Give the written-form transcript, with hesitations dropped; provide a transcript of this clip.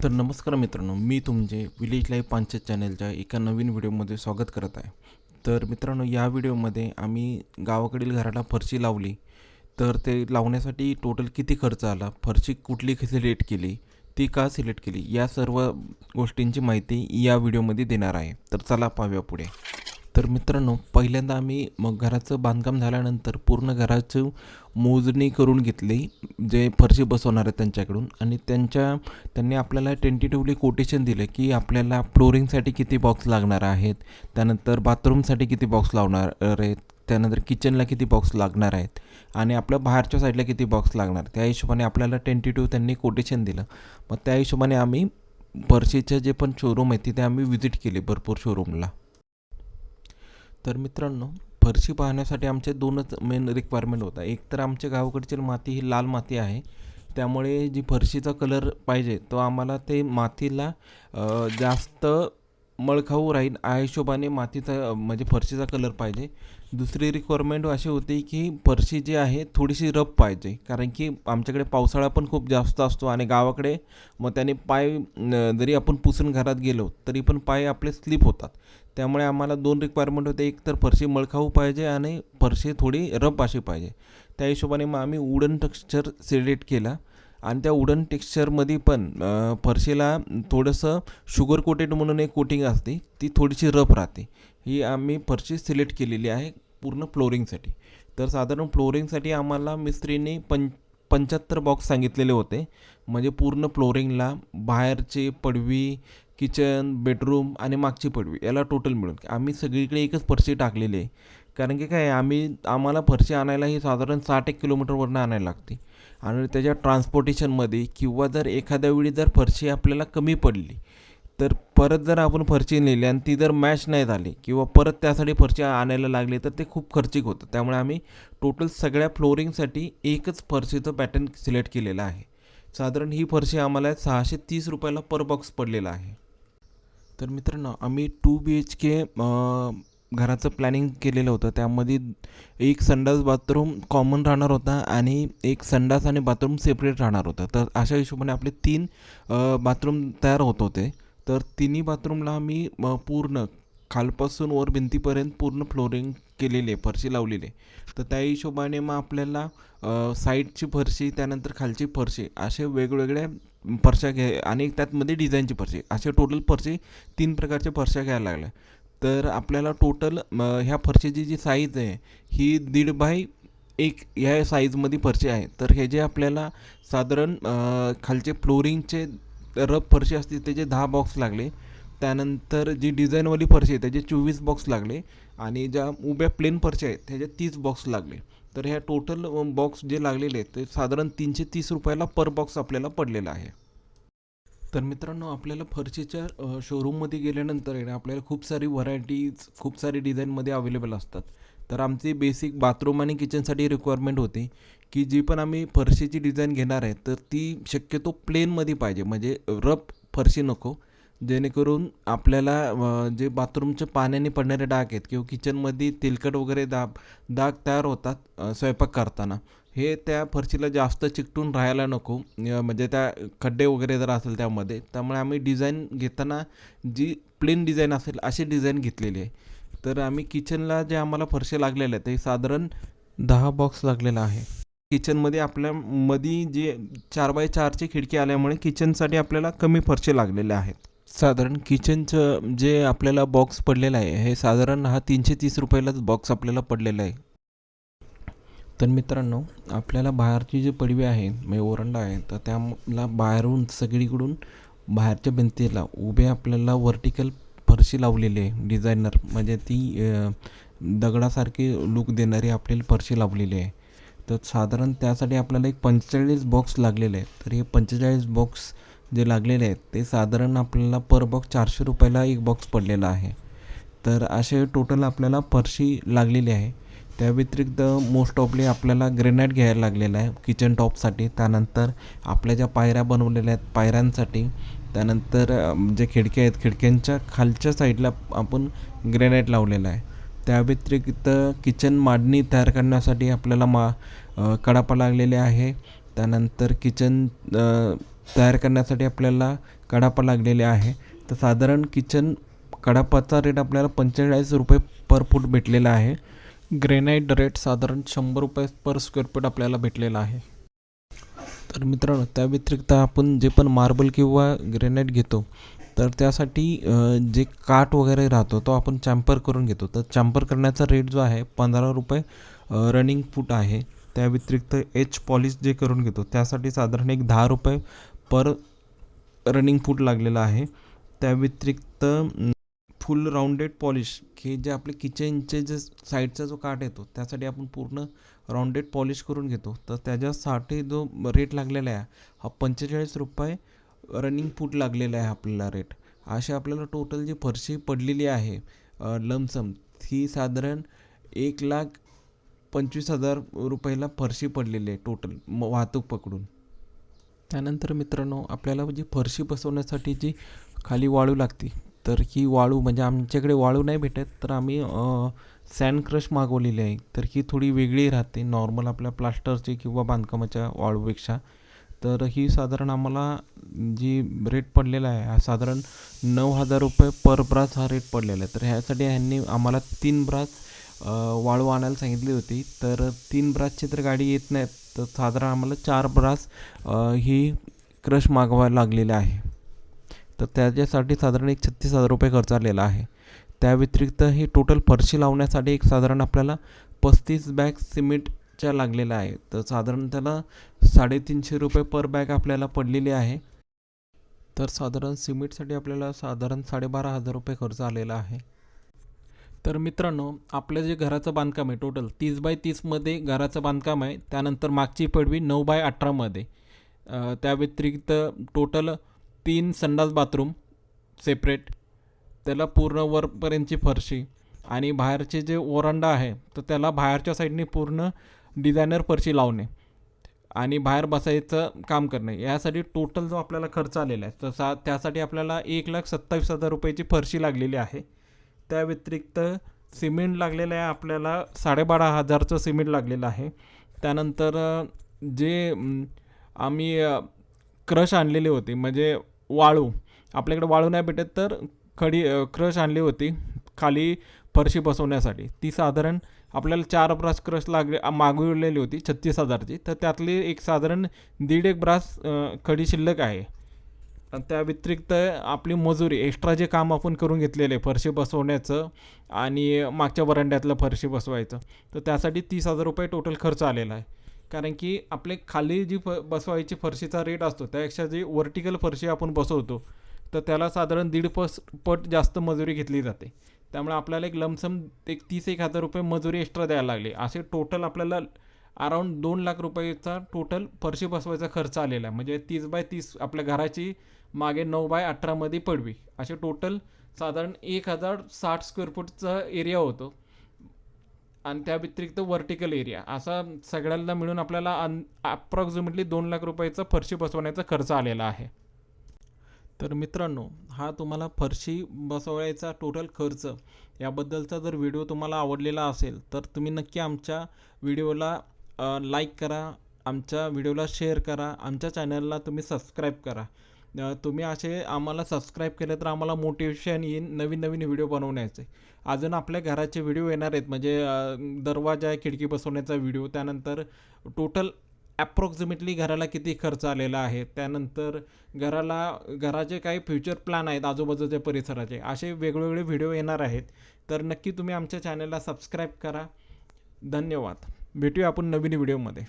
तर नमस्कार मित्रांनो, मी तुमचे विलेज लाईफ पंचायत चॅनलच्या एका नवीन व्हिडिओमध्ये स्वागत करत आहे. तर मित्रांनो, या व्हिडिओमध्ये आम्ही गावाकडील घराला फरशी लावली. तर ते लावण्यासाठी टोटल किती खर्च आला, फरशी कुठली सिलेक्ट केली, ती का सिलेक्ट केली, या सर्व गोष्टींची माहिती या व्हिडिओमध्ये देणार आहे. तर चला पाहूया पुढे. तर मित्रांनो, पहिल्यांदा आम्ही मग घराचं बांधकाम झाल्यानंतर पूर्ण घराचं मोजणी करून घेतली, जे फरशी बसवणार आहेत त्यांच्याकडून. आणि त्यांनी आपल्याला टेंटेटिव्हली कोटेशन दिलं की आपल्याला फ्लोरिंगसाठी किती बॉक्स लागणार आहेत, त्यानंतर बाथरूमसाठी किती बॉक्स लावणार आहेत, त्यानंतर किचनला किती बॉक्स लागणार आहेत आणि आपल्या बाहेरच्या साईडला किती बॉक्स लागणार. त्या हिशोबाने आपल्याला टेंटेटिव्ह त्यांनी कोटेशन दिलं. मग त्या हिशोबाने आम्ही फरशीचे जे पण शोरूम आहे तिथे आम्ही व्हिजिट केले, भरपूर शोरूमला. तर मित्रांनो, फरशी पाहण्यासाठी आमचे दोनच मेन रिक्वायरमेंट होता. एक तर आमच्या गावाकडची माती ही लाल माती आहे, त्यामुळे जी फरशीचा कलर पाहिजे तो आम्हाला ते मातीला जास्त मळखाऊ राहील या हिशोबाने मातीचा म्हणजे फरशीचा कलर पाहिजे. दुसरी रिक्वायरमेंट अशी होती की फरशी जी आहे थोडीशी रफ पाहिजे, कारण की आमच्याकडे पावसाळा पण खूप जास्त असतो आणि गावाकडे मग त्याने पाय जरी आपण पुसून घरात गेलो तरी पण पाय आपले स्लिप होतात. त्यामुळे आम्हाला दोन रिक्वायरमेंट होते, एक तर फरशी मळखाऊ पाहिजे आणि फरशी थोडी रफ अशी पाहिजे. त्या हिशोबाने मग आम्ही वुडन टेक्स्चर सिलेक्ट केला. आणि त्या वुडन टेक्स्चरमध्ये पण फरशीला थोडंसं शुगर कोटेड म्हणून एक कोटिंग असते, ती थोडीशी रफ राहते. ही आम्ही फरशी सिलेक्ट केलेली आहे पूर्ण फ्लोरिंगसाठी. तर साधारण फ्लोरिंगसाठी आम्हाला मिस्त्रीने 75 बॉक्स सांगितलेले होते, म्हणजे पूर्ण फ्लोरिंगला बाहेरची पडवी, किचन, बेडरूम आणि मागची पडवी याला टोटल मिळून आम्ही सगळीकडे एकच फरशी टाकलेली आहे. कारण की काय, आम्हाला फरशी आणायला ही साधारण 60 किलोमीटरवरनं आणायला लागते. आणि त्याच्या ट्रान्सपोर्टेशनमध्ये किंवा जर एखाद्या वेळी जर फरशी आपल्याला कमी पडली तर परत जर आपण फरशी नेली आणि ती जर मॅच नाही झाली किंवा परत त्यासाठी फरशी आणायला लागली तर ते खूप खर्चिक होतं. त्यामुळे आम्ही टोटल सगळ्या फ्लोरिंगसाठी एकच फरशीचं पॅटर्न सिलेक्ट केलेलं आहे. साधारण ही फरशी आम्हाला 630 रुपयाला पर बॉक्स पडलेला आहे. तर मित्रांनो, आम्ही 2 BHK घराचं प्लॅनिंग केलेलं होतं. त्यामध्ये एक संडास बाथरूम कॉमन राहणार होता आणि एक संडास आणि बाथरूम सेपरेट राहणार होतं. तर अशा हिशोबाने आपले 3 बाथरूम तयार होत होते. तर तिन्ही बाथरूमला आम्ही पूर्ण खालपासून वर भिंतीपर्यंत पूर्ण फ्लोरिंग केलेली आहे, फरशी लावलेली आहे. तर त्या हिशोबाने मग आपल्याला साईडची फरशी, त्यानंतर खालची फरशी, असे वेगवेगळ्या फरशा आणि त्यातमध्ये डिझाईनची फरशी, असे टोटल फरशी 3 प्रकारच्या फरशा घ्यायला लागल्या. तर आपल्याला टोटल ह्या फरशीची जी साईज आहे ही 1.5x1 ह्या साईजमध्ये फरशी आहे. तर हे जे आपल्याला साधारण खालचे फ्लोरिंगचे रफ फरशी असते त्याचे 10 बॉक्स लागले. त्यानंतर जी डिझाईनवाली फरशी आहे त्याचे 24 बॉक्स लागले आणि ज्या उभ्या प्लेन फरशी आहेत त्याचे 30 बॉक्स लागले. तर ह्या टोटल बॉक्स जे लागलेले आहेत ते साधारण 330 रुपयाला पर बॉक्स आपल्याला पडलेला आहे. तर मित्रांनो, आपल्याला फरशीच्या शोरूममध्ये गेल्यानंतर आहे ना, आपल्याला खूप सारी व्हरायटीज, खूप सारी डिझाईनमध्ये अवेलेबल असतात. तर आमची बेसिक बाथरूम आणि किचनसाठी रिक्वायरमेंट होती की जी पण आम्ही फरशीची डिझाईन घेणार आहे तर ती शक्यतो प्लेनमध्ये पाहिजे, म्हणजे रफ फरशी नको. जेणेकरून आपल्याला जे बाथरूमच्या पाण्याने पडणारे डाग आहेत किंवा किचनमध्ये तेलकट वगैरे डाग तयार होतात स्वयंपाक करताना, हे त्या फरशीला जास्त चिकटून राहायला नको. म्हणजे त्या खड्डे वगैरे जर असेल त्यामध्ये, त्यामुळे आम्ही डिझाईन घेताना जी प्लेन डिझाईन असेल अशी डिझाईन घेतलेली आहे. तर आम्ही किचनला जे आम्हाला फरशी लागलेलं आहे ते साधारण 10 बॉक्स लागलेला आहे. किचनमध्ये आपल्या मध्ये जे 4x4ची खिडकी आल्यामुळे किचनसाठी आपल्याला कमी फरशी लागलेल्या आहेत. साधारण किचनचं जे आपल्याला बॉक्स पडलेला आहे हे साधारण हा 330 रुपयालाच बॉक्स आपल्याला पडलेला आहे. तर मित्रांनो, आपल्याला बाहेरची जी पडवी आहे म्हणजे ओरंडा आहे, तर त्याला बाहेरून सगळीकडून बाहेरच्या भिंतीला उभे आपल्याला वर्टिकल फरशी लावलेली आहे डिझायनर, म्हणजे ती दगडासारखी लुक देणारी आपल्याला फरशी लावलेली आहे. तर साधारण त्यासाठी आपल्याला एक 45 बॉक्स लागलेले आहेत. तर हे 45 बॉक्स जे लागलेले आहेत ते साधारण आपल्याला पर बॉक्स 400 रुपयाला एक बॉक्स पडलेला आहे. तर असे टोटल आपल्याला फरशी लागलेली आहे. त्या व्यतिरिक्त मोस्ट ऑफली आपल्याला ग्रेनाईट घ्यायला लागलेलं आहे किचन टॉपसाठी. त्यानंतर आपल्या ज्या पायऱ्या बनवलेल्या आहेत पायऱ्यांसाठी, त्यानंतर जे खिडक्या आहेत खिडक्यांच्या खालच्या साईडला आपण ग्रेनाईट लावलेलं आहे. त्या व्यतिरिक्त किचन मांडणी तयार करण्यासाठी आपल्याला कडापा लागलेले आहे. त्यानंतर किचन तयार करण्यासाठी आपल्याला कडापा लागलेले आहे. तर साधारण किचन कडापाचा रेट आपल्याला 45 रुपये पर फूट भेटलेला आहे. ग्रेनाईट रेट साधारण 100 रुपये पर स्क्वेअर फूट आपल्याला भेटलेला आहे. तर मित्रांनो, त्या व्यतिरिक्त आपण जे पण मार्बल किंवा ग्रेनाईट घेतो तर त्यासाठी जे काठ वगैरे राहतो तो आपण चॅम्पर करून घेतो. तर चॅम्पर करण्याचा रेट जो आहे 15 रुपये रनिंग फूट आहे. त्या व्यतिरिक्त एच पॉलिश जे करून घेतो त्यासाठी साधारण एक 10 रुपये पर रनिंग फूट लागलेला आहे. त्या व्यतिरिक्त फुल राऊंडेड पॉलिश हे जे आपले किचनचे जे साईडचा जो काठ येतो त्यासाठी आपण पूर्ण राऊंडेड पॉलिश करून घेतो. तर त्याच्यासाठी जो रेट लागलेला आहे हा 45 रुपये रनिंग फूट लागलेला आहे आपल्याला रेट. असे आपल्याला टोटल जी फरशी पडलेली आहे लमसम ही साधारण 1,25,000 रुपयाला फरशी पडलेली आहे टोटल वाहतूक पकडून. त्यानंतर मित्रांनो, आपल्याला जी फरशी बसवण्यासाठी जी खाली वाळू लागते तर ही वाळू म्हणजे आमच्याकडे वाळू नाही भेटत तर आम्ही सँड क्रश मागवलेली आहे. तर ही थोडी वेगळी राहते नॉर्मल आपल्या प्लास्टरची किंवा बांधकामाच्या वाळूपेक्षा. तर ही साधारण आम्हाला जी रेट पडलेला आहे हा साधारण 9,000 रुपये पर ब्रास हा रेट पडलेला आहे. तर ह्यासाठी ह्यांनी आम्हाला 3 ब्रास वाळू आणायला सांगितली होती. तर 3 ब्रासची तर गाडी येत नाही तर साधारण आम्हाला 4 ब्रास ही क्रश मागवायला लागलेली आहे. तर त्याच्यासाठी साधारण एक 36,000 रुपये खर्च आलेला आहे. त्या व्यतिरिक्त ही टोटल फरशी लावण्यासाठी एक साधारण आपल्याला 35 बॅग सिमेंटच्या लागलेल्या आहे. तर साधारण त्याला 350 रुपये पर बॅग आपल्याला पडलेली आहे. तर साधारण सिमेंटसाठी आपल्याला साधारण 12,500 रुपये खर्च आलेला आहे. तर मित्रांनो, आपलं जे घराचं बांधकाम आहे टोटल 30 बाय 30मध्ये घराचं बांधकाम आहे. त्यानंतर मागची पडवी 9 बाय 18मध्ये. त्या व्यतिरिक्त टोटल 3 संडास बाथरूम सेपरेट, त्याला पूर्ण वरपर्यंतची फरशी आणि बाहेरचे जे वरांडा आहे तर त्याला बाहेरच्या साईडने पूर्ण डिझायनर फरशी लावणे आणि बाहेर बसायचं काम करणे. यासाठी टोटल जो आपल्याला खर्च आलेला आहे तर त्यासाठी आपल्याला 1,27,000 रुपयाची फरशी लागलेली आहे. त्या व्यतिरिक्त सिमेंट लागलेलं आहे आपल्याला 12,500चं सिमेंट लागलेलं आहे. त्यानंतर जे आम्ही क्रश आणलेले होते म्हणजे वाळू, आपल्याकडे वाळू नाही भेटत तर क्रश आणली होती खाली फरशी बसवण्यासाठी. ती साधारण आपल्याला 4 ब्रास क्रश मागवलेली होती 36,000ची. तर त्यातली एक साधारण 1.5 ब्रास खडी शिल्लक आहे. त्या व्यतिरिक्त आपली मजुरी एक्स्ट्रा जे काम आपण करून घेतलेले फरशी बसवण्याचं आणि मागच्या वरांड्यातलं फरशी बसवायचं तर त्यासाठी 30,000 रुपये टोटल खर्च आलेला आहे. कारण की आपले खाली जी बसवायची फरशीचा रेट असतो त्यापेक्षा जी वर्टिकल फरशी आपण बसवतो तर त्याला साधारण 1.5 पट जास्त मजुरी घेतली जाते. त्यामुळे आपल्याला एक लमसम एक 30,000 रुपये मजुरी एक्स्ट्रा द्यायला लागली. असे टोटल आपल्याला अराऊंड 2 लाख रुपयेचा टोटल फरशी बसवायचा खर्च आलेला आहे. म्हणजे 30 बाय 30 आपल्या घराची मागे 9 बाय 18मध्ये पडवी असे टोटल साधारण 1,060 स्क्वेअर फूटचा एरिया होतो. आणि त्या व्यतिरिक्त वर्टिकल एरिया असा सगळ्यांना मिळून आपल्याला अप्रॉक्सिमेटली 2 लाख रुपयाचा फरशी बसवण्याचा खर्च आलेला आहे. तर मित्रांनो, हा तुम्हाला फरशी बसवायचा टोटल खर्च याबद्दलचा जर व्हिडिओ तुम्हाला आवडलेला असेल तर तुम्ही नक्की आमच्या व्हिडिओला लाईक करा, आमच्या व्हिडिओला शेअर करा, आमच्या चॅनलला तुम्ही सबस्क्राईब करा. तुम्ही असे आम्हाला सबस्क्राईब केलं तर आम्हाला मोटिवेशन येईल नवीन नवीन व्हिडिओ बनवण्याचे. अजून आपल्या घराचे व्हिडिओ येणार आहेत म्हणजे दरवाजा खिडकी बसवण्याचा व्हिडिओ, त्यानंतर टोटल ॲप्रॉक्सिमेटली घराला किती खर्च आलेला आहे, त्यानंतर घराचे काही फ्युचर प्लॅन आहेत आजूबाजूच्या परिसराचे, असे वेगवेगळे व्हिडिओ येणार आहेत. तर नक्की तुम्ही आमच्या चॅनलला सबस्क्राईब करा. धन्यवाद. भेटूया आपण नवीन व्हिडिओमध्ये.